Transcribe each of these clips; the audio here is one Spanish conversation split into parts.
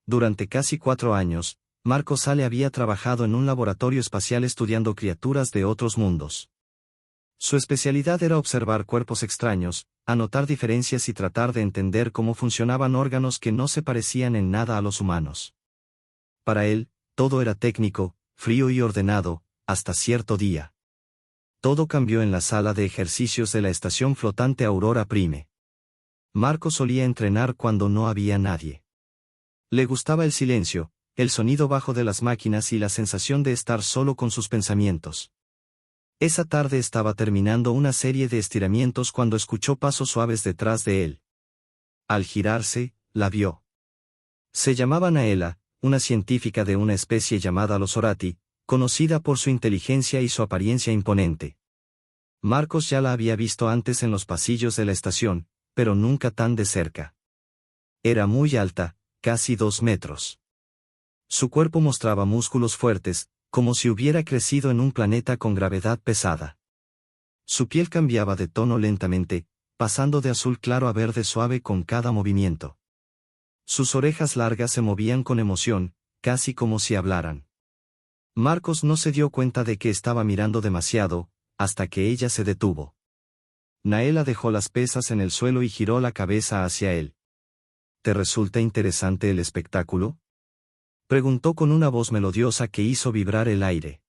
Durante casi 4 años, Marco Sale había trabajado en un laboratorio espacial estudiando criaturas de otros mundos. Su especialidad era observar cuerpos extraños, anotar diferencias y tratar de entender cómo funcionaban órganos que no se parecían en nada a los humanos. Para él, todo era técnico, frío y ordenado, hasta cierto día. Todo cambió en la sala de ejercicios de la estación flotante Aurora Prime. Marco solía entrenar cuando no había nadie. Le gustaba el silencio, el sonido bajo de las máquinas y la sensación de estar solo con sus pensamientos. Esa tarde estaba terminando una serie de estiramientos cuando escuchó pasos suaves detrás de él. Al girarse, la vio. Se llamaba Naela, una científica de una especie llamada los Orati, conocida por su inteligencia y su apariencia imponente. Marcos ya la había visto antes en los pasillos de la estación, pero nunca tan de cerca. Era muy alta, casi 2 metros. Su cuerpo mostraba músculos fuertes, como si hubiera crecido en un planeta con gravedad pesada. Su piel cambiaba de tono lentamente, pasando de azul claro a verde suave con cada movimiento. Sus orejas largas se movían con emoción, casi como si hablaran. Marcos no se dio cuenta de que estaba mirando demasiado, hasta que ella se detuvo. Naela dejó las pesas en el suelo y giró la cabeza hacia él. ¿Te resulta interesante el espectáculo?, preguntó con una voz melodiosa que hizo vibrar el aire.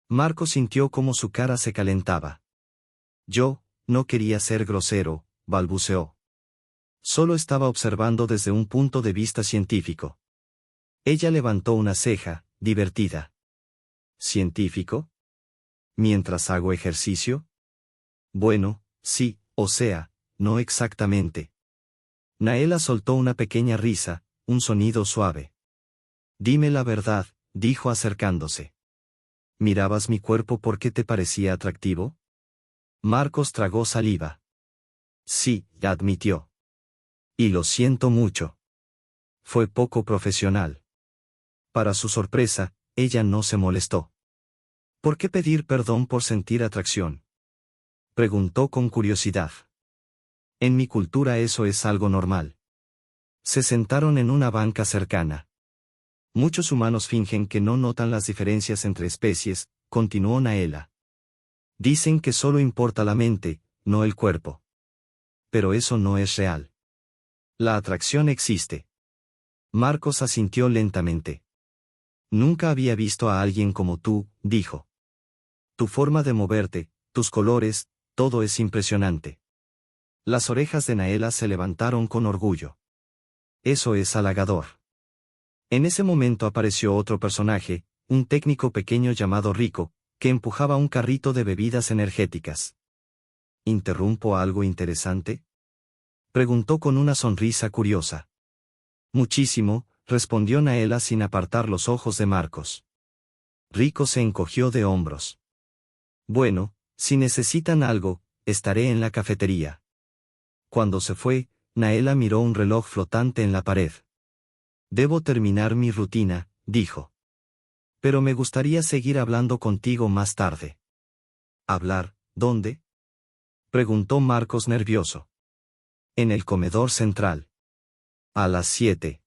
Marcos sintió cómo su cara se calentaba. Yo, no quería ser grosero, balbuceó. Solo estaba observando desde un punto de vista científico. Ella levantó una ceja, divertida. ¿Científico? ¿Mientras hago ejercicio? Bueno, sí, o sea, no exactamente. Naela soltó una pequeña risa, un sonido suave. Dime la verdad, dijo acercándose. ¿Mirabas mi cuerpo porque te parecía atractivo? Marcos tragó saliva. Sí, admitió. Y lo siento mucho. Fue poco profesional. Para su sorpresa, ella no se molestó. ¿Por qué pedir perdón por sentir atracción?, preguntó con curiosidad. En mi cultura eso es algo normal. Se sentaron en una banca cercana. Muchos humanos fingen que no notan las diferencias entre especies, continuó Naela. Dicen que solo importa la mente, no el cuerpo. Pero eso no es real. La atracción existe. Marcos asintió lentamente. Nunca había visto a alguien como tú, dijo. Tu forma de moverte, tus colores, todo es impresionante. Las orejas de Naela se levantaron con orgullo. Eso es halagador. En ese momento apareció otro personaje, un técnico pequeño llamado Rico, que empujaba un carrito de bebidas energéticas. ¿Interrumpo algo interesante?, preguntó con una sonrisa curiosa. Muchísimo, respondió Naela sin apartar los ojos de Marcos. Rico se encogió de hombros. Bueno, si necesitan algo, estaré en la cafetería. Cuando se fue, Naela miró un reloj flotante en la pared. Debo terminar mi rutina, dijo. Pero me gustaría seguir hablando contigo más tarde. ¿Hablar, dónde?, preguntó Marcos nervioso. En el comedor central. A las 7.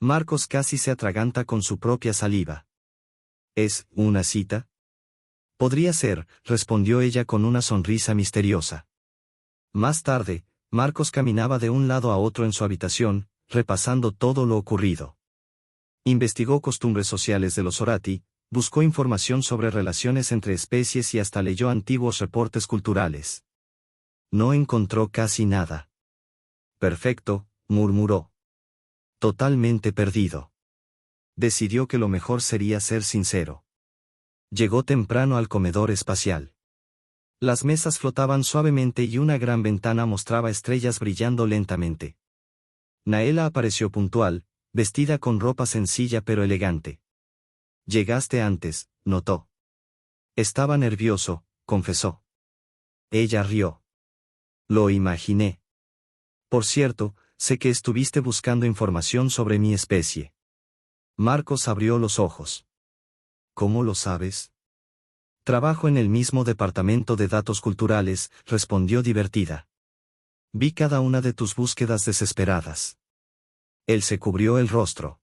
Marcos casi se atraganta con su propia saliva. ¿Es una cita? Podría ser, respondió ella con una sonrisa misteriosa. Más tarde, Marcos caminaba de un lado a otro en su habitación, repasando todo lo ocurrido. Investigó costumbres sociales de los Orati, buscó información sobre relaciones entre especies y hasta leyó antiguos reportes culturales. No encontró casi nada. Perfecto, murmuró. Totalmente perdido. Decidió que lo mejor sería ser sincero. Llegó temprano al comedor espacial. Las mesas flotaban suavemente y una gran ventana mostraba estrellas brillando lentamente. Naela apareció puntual, vestida con ropa sencilla pero elegante. Llegaste antes, notó. Estaba nervioso, confesó. Ella rió. Lo imaginé. Por cierto, sé que estuviste buscando información sobre mi especie. Marcos abrió los ojos. ¿Cómo lo sabes? Trabajo en el mismo departamento de datos culturales, respondió divertida. Vi cada una de tus búsquedas desesperadas. Él se cubrió el rostro.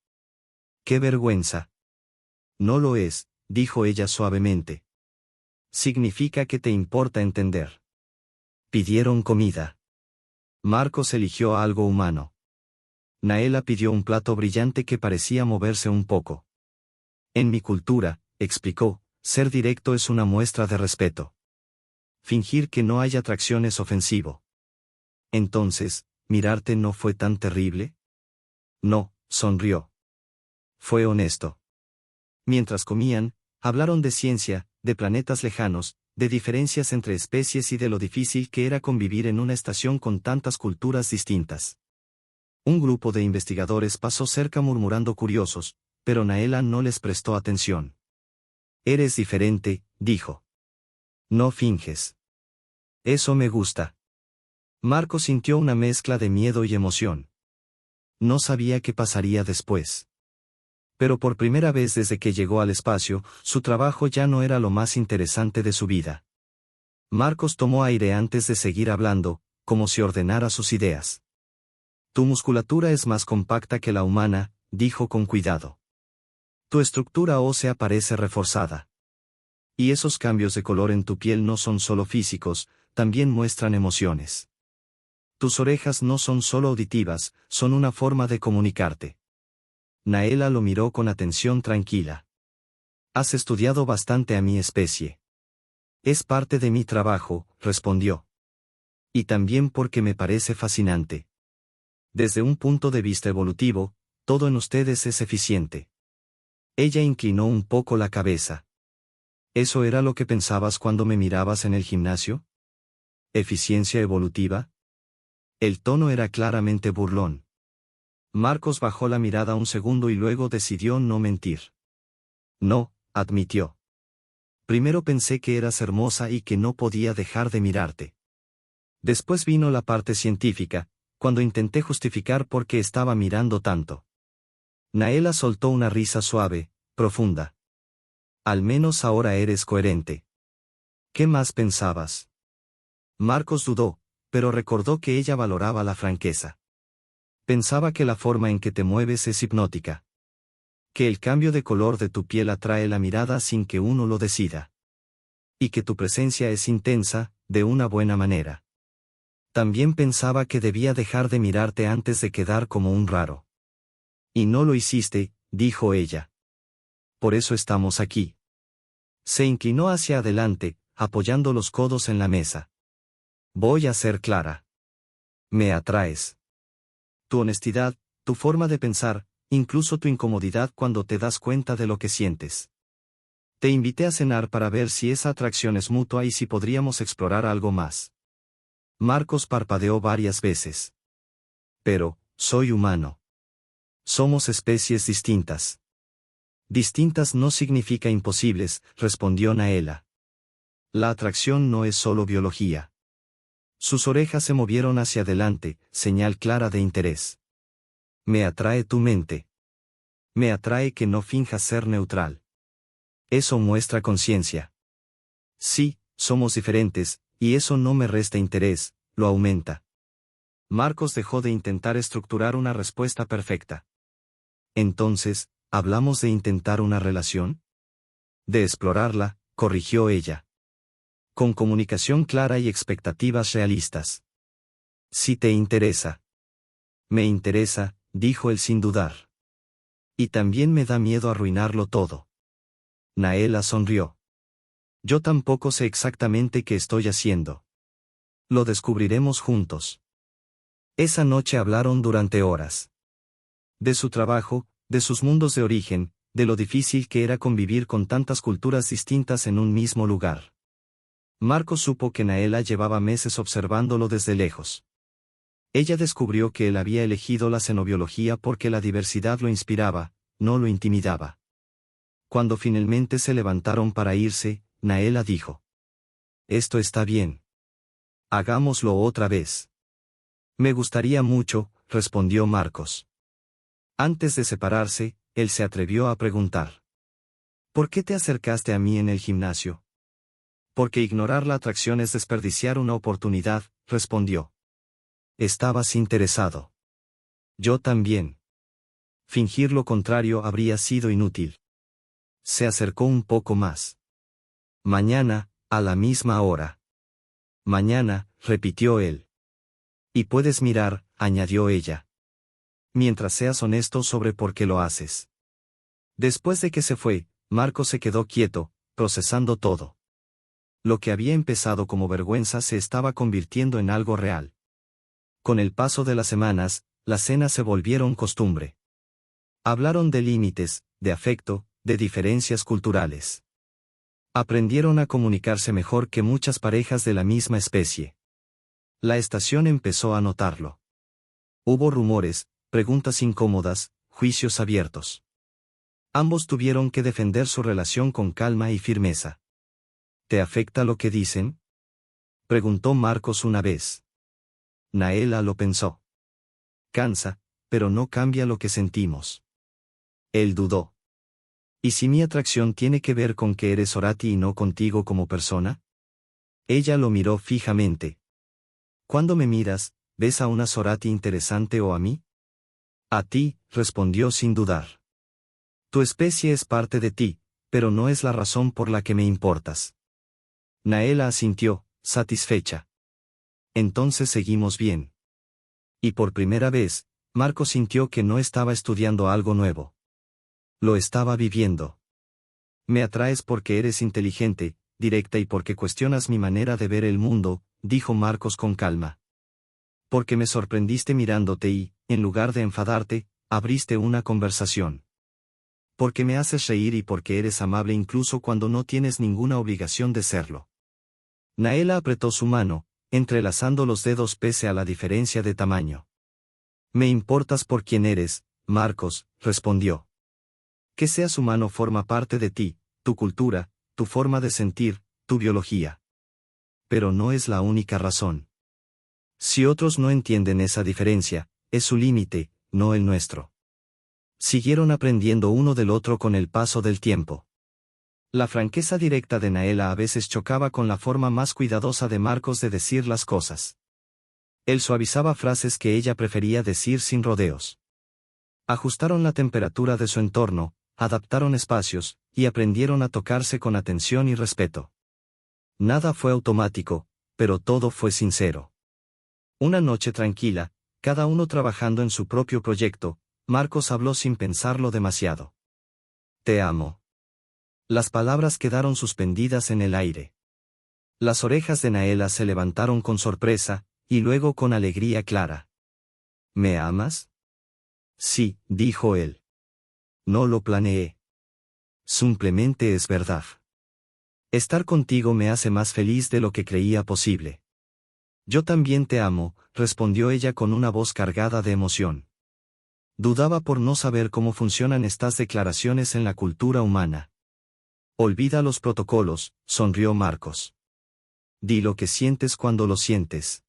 ¡Qué vergüenza! No lo es, dijo ella suavemente. Significa que te importa entender. Pidieron comida. Marcos eligió algo humano. Naela pidió un plato brillante que parecía moverse un poco. En mi cultura, explicó, ser directo es una muestra de respeto. Fingir que no hay atracción es ofensivo. Entonces, ¿mirarte no fue tan terrible? No, sonrió. Fue honesto. Mientras comían, hablaron de ciencia, de planetas lejanos, de diferencias entre especies y de lo difícil que era convivir en una estación con tantas culturas distintas. Un grupo de investigadores pasó cerca murmurando curiosos, pero Naela no les prestó atención. Eres diferente, dijo. No finges. Eso me gusta. Marco sintió una mezcla de miedo y emoción. No sabía qué pasaría después. Pero por primera vez desde que llegó al espacio, su trabajo ya no era lo más interesante de su vida. Marcos tomó aire antes de seguir hablando, como si ordenara sus ideas. Tu musculatura es más compacta que la humana, dijo con cuidado. Tu estructura ósea parece reforzada. Y esos cambios de color en tu piel no son solo físicos, también muestran emociones. Tus orejas no son solo auditivas, son una forma de comunicarte. Naela lo miró con atención tranquila. Has estudiado bastante a mi especie. Es parte de mi trabajo, respondió. Y también porque me parece fascinante. Desde un punto de vista evolutivo, todo en ustedes es eficiente. Ella inclinó un poco la cabeza. ¿Eso era lo que pensabas cuando me mirabas en el gimnasio? ¿Eficiencia evolutiva? El tono era claramente burlón. Marcos bajó la mirada un segundo y luego decidió no mentir. No, admitió. Primero pensé que eras hermosa y que no podía dejar de mirarte. Después vino la parte científica, cuando intenté justificar por qué estaba mirando tanto. Naela soltó una risa suave, profunda. Al menos ahora eres coherente. ¿Qué más pensabas? Marcos dudó, pero recordó que ella valoraba la franqueza. Pensaba que la forma en que te mueves es hipnótica. Que el cambio de color de tu piel atrae la mirada sin que uno lo decida. Y que tu presencia es intensa, de una buena manera. También pensaba que debía dejar de mirarte antes de quedar como un raro. Y no lo hiciste, dijo ella. Por eso estamos aquí. Se inclinó hacia adelante, apoyando los codos en la mesa. Voy a ser clara. Me atraes. Tu honestidad, tu forma de pensar, incluso tu incomodidad cuando te das cuenta de lo que sientes. Te invité a cenar para ver si esa atracción es mutua y si podríamos explorar algo más. Marcos parpadeó varias veces. Pero, soy humano. Somos especies distintas. Distintas no significa imposibles, respondió Naela. La atracción no es solo biología. Sus orejas se movieron hacia adelante, señal clara de interés. Me atrae tu mente. Me atrae que no finjas ser neutral. Eso muestra conciencia. Sí, somos diferentes, y eso no me resta interés, lo aumenta. Marcos dejó de intentar estructurar una respuesta perfecta. Entonces, ¿hablamos de intentar una relación? De explorarla, corrigió ella. Con comunicación clara y expectativas realistas. Si te interesa. Me interesa, dijo él sin dudar. Y también me da miedo arruinarlo todo. Naela sonrió. Yo tampoco sé exactamente qué estoy haciendo. Lo descubriremos juntos. Esa noche hablaron durante horas. De su trabajo, de sus mundos de origen, de lo difícil que era convivir con tantas culturas distintas en un mismo lugar. Marco supo que Naela llevaba meses observándolo desde lejos. Ella descubrió que él había elegido la xenobiología porque la diversidad lo inspiraba, no lo intimidaba. Cuando finalmente se levantaron para irse, Naela dijo: Esto está bien. Hagámoslo otra vez. Me gustaría mucho, respondió Marcos. Antes de separarse, él se atrevió a preguntar: ¿Por qué te acercaste a mí en el gimnasio? Porque ignorar la atracción es desperdiciar una oportunidad, respondió. Estabas interesado. Yo también. Fingir lo contrario habría sido inútil. Se acercó un poco más. Mañana, a la misma hora. Mañana, repitió él. Y puedes mirar, añadió ella. Mientras seas honesto sobre por qué lo haces. Después de que se fue, Marcos se quedó quieto, procesando todo. Lo que había empezado como vergüenza se estaba convirtiendo en algo real. Con el paso de las semanas, las cenas se volvieron costumbre. Hablaron de límites, de afecto, de diferencias culturales. Aprendieron a comunicarse mejor que muchas parejas de la misma especie. La estación empezó a notarlo. Hubo rumores, preguntas incómodas, juicios abiertos. Ambos tuvieron que defender su relación con calma y firmeza. ¿Te afecta lo que dicen?, preguntó Marcos una vez. Naela lo pensó. Cansa, pero no cambia lo que sentimos. Él dudó. ¿Y si mi atracción tiene que ver con que eres Sorati y no contigo como persona? Ella lo miró fijamente. Cuando me miras, ¿ves a una Sorati interesante o a mí? A ti, respondió sin dudar. Tu especie es parte de ti, pero no es la razón por la que me importas. Naela asintió, satisfecha. Entonces seguimos bien. Y por primera vez, Marco sintió que no estaba estudiando algo nuevo. Lo estaba viviendo. Me atraes porque eres inteligente, directa y porque cuestionas mi manera de ver el mundo, dijo Marcos con calma. Porque me sorprendiste mirándote y, en lugar de enfadarte, abriste una conversación. Porque me haces reír y porque eres amable incluso cuando no tienes ninguna obligación de serlo. Naela apretó su mano, entrelazando los dedos pese a la diferencia de tamaño. Me importas por quien eres, Marcos, respondió. Que seas humano forma parte de ti, tu cultura, tu forma de sentir, tu biología. Pero no es la única razón. Si otros no entienden esa diferencia, es su límite, no el nuestro. Siguieron aprendiendo uno del otro con el paso del tiempo. La franqueza directa de Naela a veces chocaba con la forma más cuidadosa de Marcos de decir las cosas. Él suavizaba frases que ella prefería decir sin rodeos. Ajustaron la temperatura de su entorno, adaptaron espacios, y aprendieron a tocarse con atención y respeto. Nada fue automático, pero todo fue sincero. Una noche tranquila, cada uno trabajando en su propio proyecto, Marcos habló sin pensarlo demasiado. Te amo. Las palabras quedaron suspendidas en el aire. Las orejas de Naela se levantaron con sorpresa, y luego con alegría clara. ¿Me amas? Sí, dijo él. No lo planeé. Simplemente es verdad. Estar contigo me hace más feliz de lo que creía posible. Yo también te amo, respondió ella con una voz cargada de emoción. Dudaba por no saber cómo funcionan estas declaraciones en la cultura humana. Olvida los protocolos, sonrió Marcos. Di lo que sientes cuando lo sientes.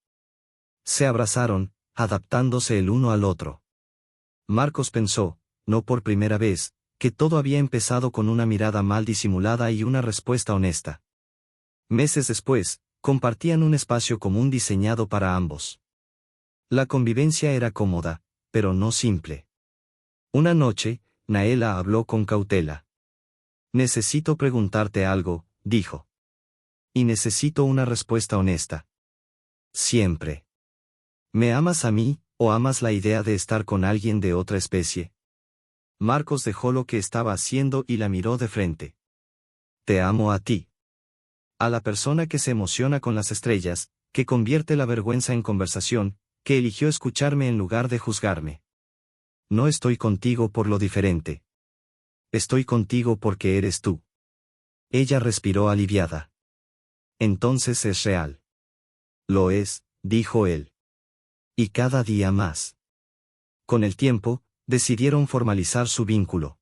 Se abrazaron, adaptándose el uno al otro. Marcos pensó, no por primera vez, que todo había empezado con una mirada mal disimulada y una respuesta honesta. Meses después, compartían un espacio común diseñado para ambos. La convivencia era cómoda, pero no simple. Una noche, Naela habló con cautela. Necesito preguntarte algo, dijo. Y necesito una respuesta honesta. Siempre. ¿Me amas a mí, o amas la idea de estar con alguien de otra especie? Marcos dejó lo que estaba haciendo y la miró de frente. Te amo a ti. A la persona que se emociona con las estrellas, que convierte la vergüenza en conversación, que eligió escucharme en lugar de juzgarme. No estoy contigo por lo diferente. Estoy contigo porque eres tú. Ella respiró aliviada. Entonces es real. Lo es, dijo él. Y cada día más. Con el tiempo, decidieron formalizar su vínculo.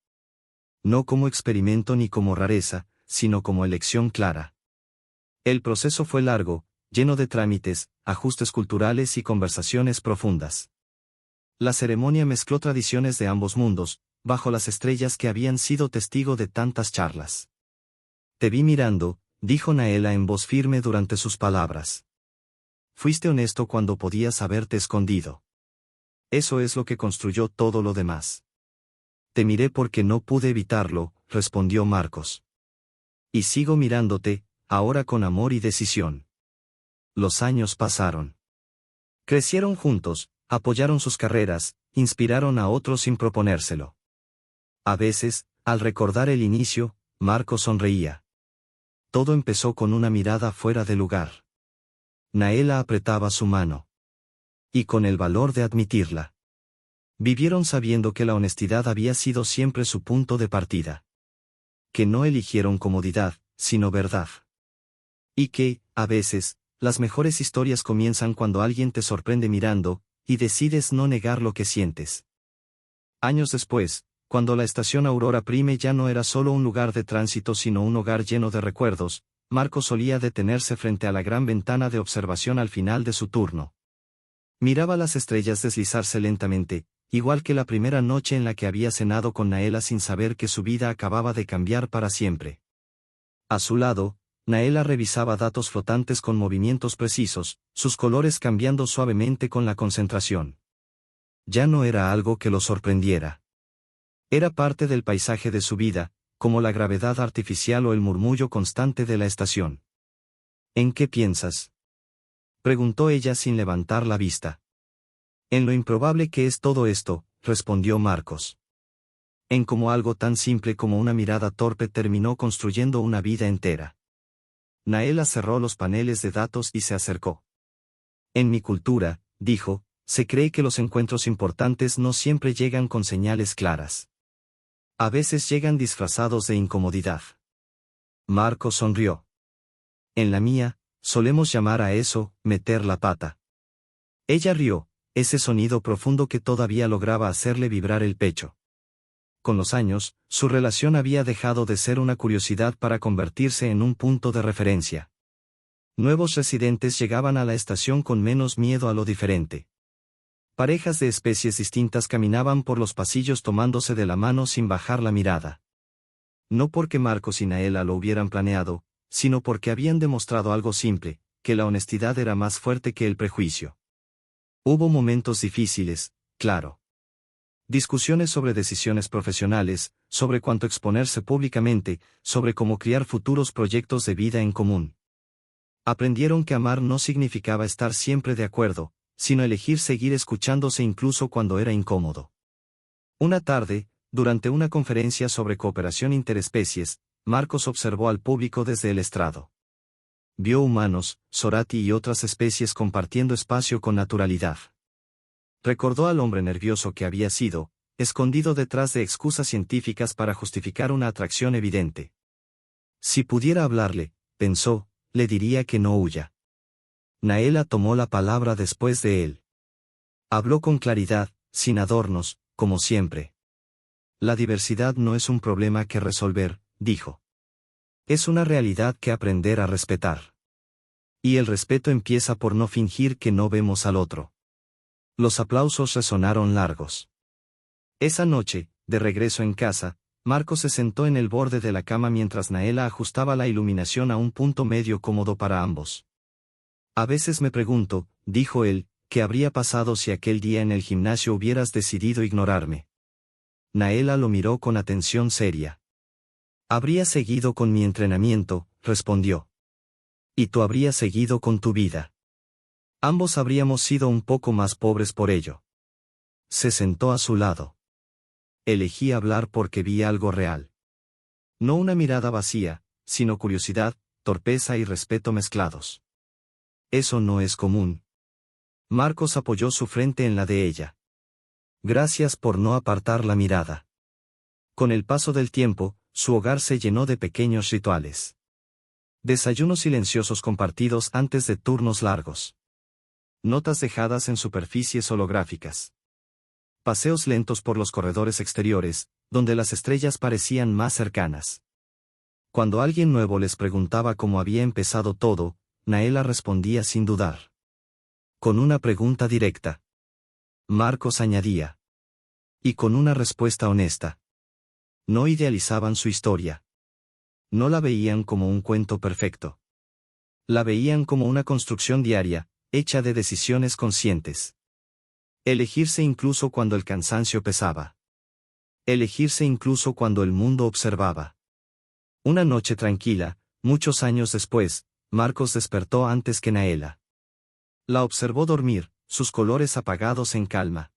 No como experimento ni como rareza, sino como elección clara. El proceso fue largo, lleno de trámites, ajustes culturales y conversaciones profundas. La ceremonia mezcló tradiciones de ambos mundos, bajo las estrellas que habían sido testigo de tantas charlas. Te vi mirando, dijo Naela en voz firme durante sus palabras. Fuiste honesto cuando podías haberte escondido. Eso es lo que construyó todo lo demás. Te miré porque no pude evitarlo, respondió Marcos. Y sigo mirándote, ahora con amor y decisión. Los años pasaron. Crecieron juntos, apoyaron sus carreras, inspiraron a otros sin proponérselo. A veces, al recordar el inicio, Marcos sonreía. Todo empezó con una mirada fuera de lugar. Naela apretaba su mano. Y con el valor de admitirla. Vivieron sabiendo que la honestidad había sido siempre su punto de partida. Que no eligieron comodidad, sino verdad. Y que, a veces, las mejores historias comienzan cuando alguien te sorprende mirando, y decides no negar lo que sientes. Años después, cuando la estación Aurora Prime ya no era solo un lugar de tránsito sino un hogar lleno de recuerdos, Marcos solía detenerse frente a la gran ventana de observación al final de su turno. Miraba las estrellas deslizarse lentamente, igual que la primera noche en la que había cenado con Naela sin saber que su vida acababa de cambiar para siempre. A su lado, Naela revisaba datos flotantes con movimientos precisos, sus colores cambiando suavemente con la concentración. Ya no era algo que lo sorprendiera. Era parte del paisaje de su vida, como la gravedad artificial o el murmullo constante de la estación. ¿En qué piensas?, preguntó ella sin levantar la vista. En lo improbable que es todo esto, respondió Marcos. En cómo algo tan simple como una mirada torpe terminó construyendo una vida entera. Naela cerró los paneles de datos y se acercó. En mi cultura, dijo, se cree que los encuentros importantes no siempre llegan con señales claras. A veces llegan disfrazados de incomodidad. Marcos sonrió. En la mía, solemos llamar a eso, meter la pata. Ella rió, ese sonido profundo que todavía lograba hacerle vibrar el pecho. Con los años, su relación había dejado de ser una curiosidad para convertirse en un punto de referencia. Nuevos residentes llegaban a la estación con menos miedo a lo diferente. Parejas de especies distintas caminaban por los pasillos tomándose de la mano sin bajar la mirada. No porque Marcos y Naela lo hubieran planeado, sino porque habían demostrado algo simple, que la honestidad era más fuerte que el prejuicio. Hubo momentos difíciles, claro. Discusiones sobre decisiones profesionales, sobre cuánto exponerse públicamente, sobre cómo criar futuros proyectos de vida en común. Aprendieron que amar no significaba estar siempre de acuerdo, sino elegir seguir escuchándose incluso cuando era incómodo. Una tarde, durante una conferencia sobre cooperación interespecies, Marcos observó al público desde el estrado. Vio humanos, Sorati y otras especies compartiendo espacio con naturalidad. Recordó al hombre nervioso que había sido, escondido detrás de excusas científicas para justificar una atracción evidente. Si pudiera hablarle, pensó, le diría que no huya. Naela tomó la palabra después de él. Habló con claridad, sin adornos, como siempre. La diversidad no es un problema que resolver, dijo. Es una realidad que aprender a respetar. Y el respeto empieza por no fingir que no vemos al otro. Los aplausos resonaron largos. Esa noche, de regreso en casa, Marcos se sentó en el borde de la cama mientras Naela ajustaba la iluminación a un punto medio cómodo para ambos. A veces me pregunto, dijo él, ¿qué habría pasado si aquel día en el gimnasio hubieras decidido ignorarme? Naela lo miró con atención seria. Habría seguido con mi entrenamiento, respondió. Y tú habrías seguido con tu vida. Ambos habríamos sido un poco más pobres por ello. Se sentó a su lado. Elegí hablar porque vi algo real. No una mirada vacía, sino curiosidad, torpeza y respeto mezclados. Eso no es común. Marcos apoyó su frente en la de ella. Gracias por no apartar la mirada. Con el paso del tiempo, su hogar se llenó de pequeños rituales. Desayunos silenciosos compartidos antes de turnos largos. Notas dejadas en superficies holográficas. Paseos lentos por los corredores exteriores, donde las estrellas parecían más cercanas. Cuando alguien nuevo les preguntaba cómo había empezado todo, Naela respondía sin dudar. Con una pregunta directa. Marcos añadía. Y con una respuesta honesta. No idealizaban su historia. No la veían como un cuento perfecto. La veían como una construcción diaria, hecha de decisiones conscientes. Elegirse incluso cuando el cansancio pesaba. Elegirse incluso cuando el mundo observaba. Una noche tranquila, muchos años después, Marcos despertó antes que Naela. La observó dormir, sus colores apagados en calma.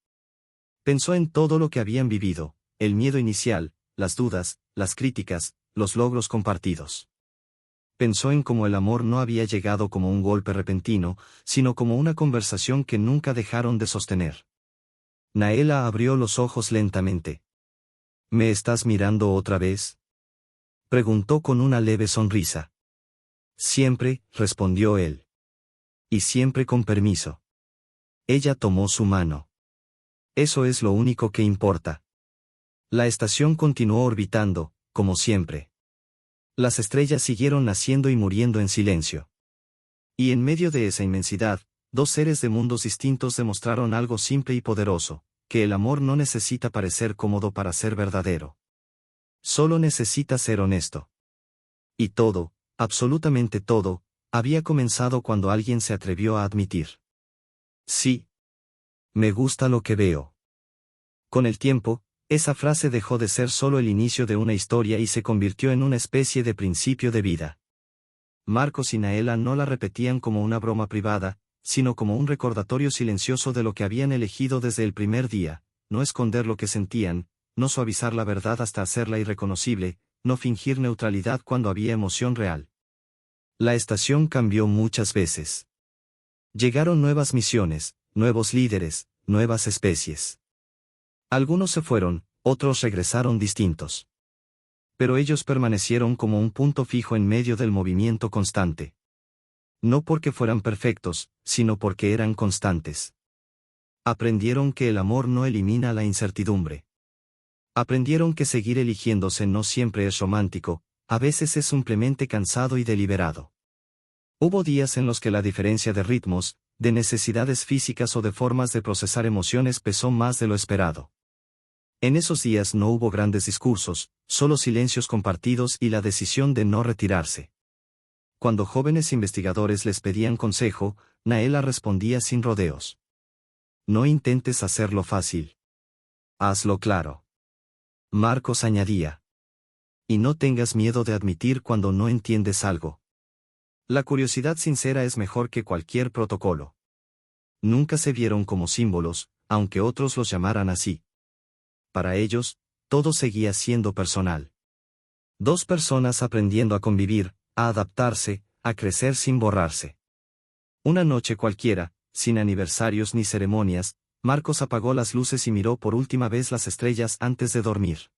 Pensó en todo lo que habían vivido, el miedo inicial, las dudas, las críticas, los logros compartidos. Pensó en cómo el amor no había llegado como un golpe repentino, sino como una conversación que nunca dejaron de sostener. Naela abrió los ojos lentamente. ¿Me estás mirando otra vez?, preguntó con una leve sonrisa. Siempre, respondió él. Y siempre con permiso. Ella tomó su mano. Eso es lo único que importa. La estación continuó orbitando, como siempre. Las estrellas siguieron naciendo y muriendo en silencio. Y en medio de esa inmensidad, dos seres de mundos distintos demostraron algo simple y poderoso, que el amor no necesita parecer cómodo para ser verdadero. Solo necesita ser honesto. Y todo, absolutamente todo, había comenzado cuando alguien se atrevió a admitir: sí, me gusta lo que veo. Con el tiempo, esa frase dejó de ser solo el inicio de una historia y se convirtió en una especie de principio de vida. Marcos y Naela no la repetían como una broma privada, sino como un recordatorio silencioso de lo que habían elegido desde el primer día: no esconder lo que sentían, no suavizar la verdad hasta hacerla irreconocible, no fingir neutralidad cuando había emoción real. La estación cambió muchas veces. Llegaron nuevas misiones, nuevos líderes, nuevas especies. Algunos se fueron, otros regresaron distintos. Pero ellos permanecieron como un punto fijo en medio del movimiento constante. No porque fueran perfectos, sino porque eran constantes. Aprendieron que el amor no elimina la incertidumbre. Aprendieron que seguir eligiéndose no siempre es romántico, a veces es simplemente cansado y deliberado. Hubo días en los que la diferencia de ritmos, de necesidades físicas o de formas de procesar emociones pesó más de lo esperado. En esos días no hubo grandes discursos, solo silencios compartidos y la decisión de no retirarse. Cuando jóvenes investigadores les pedían consejo, Naela respondía sin rodeos: no intentes hacerlo fácil. Hazlo claro. Marcos añadía: y no tengas miedo de admitir cuando no entiendes algo. La curiosidad sincera es mejor que cualquier protocolo. Nunca se vieron como símbolos, aunque otros los llamaran así. Para ellos, todo seguía siendo personal. Dos personas aprendiendo a convivir, a adaptarse, a crecer sin borrarse. Una noche cualquiera, sin aniversarios ni ceremonias, Marcos apagó las luces y miró por última vez las estrellas antes de dormir.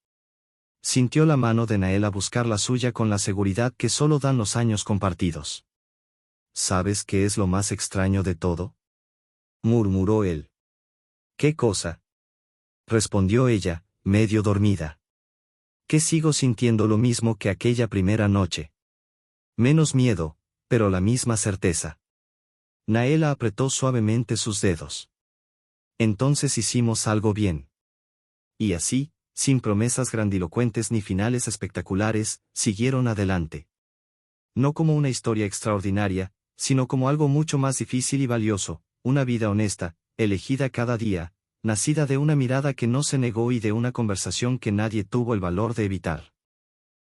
Sintió la mano de Naela buscar la suya con la seguridad que solo dan los años compartidos. ¿Sabes qué es lo más extraño de todo?, murmuró él. ¿Qué cosa?, respondió ella, medio dormida. Que sigo sintiendo lo mismo que aquella primera noche. Menos miedo, pero la misma certeza. Naela apretó suavemente sus dedos. Entonces hicimos algo bien. Y así, sin promesas grandilocuentes ni finales espectaculares, siguieron adelante. No como una historia extraordinaria, sino como algo mucho más difícil y valioso: una vida honesta, elegida cada día, nacida de una mirada que no se negó y de una conversación que nadie tuvo el valor de evitar.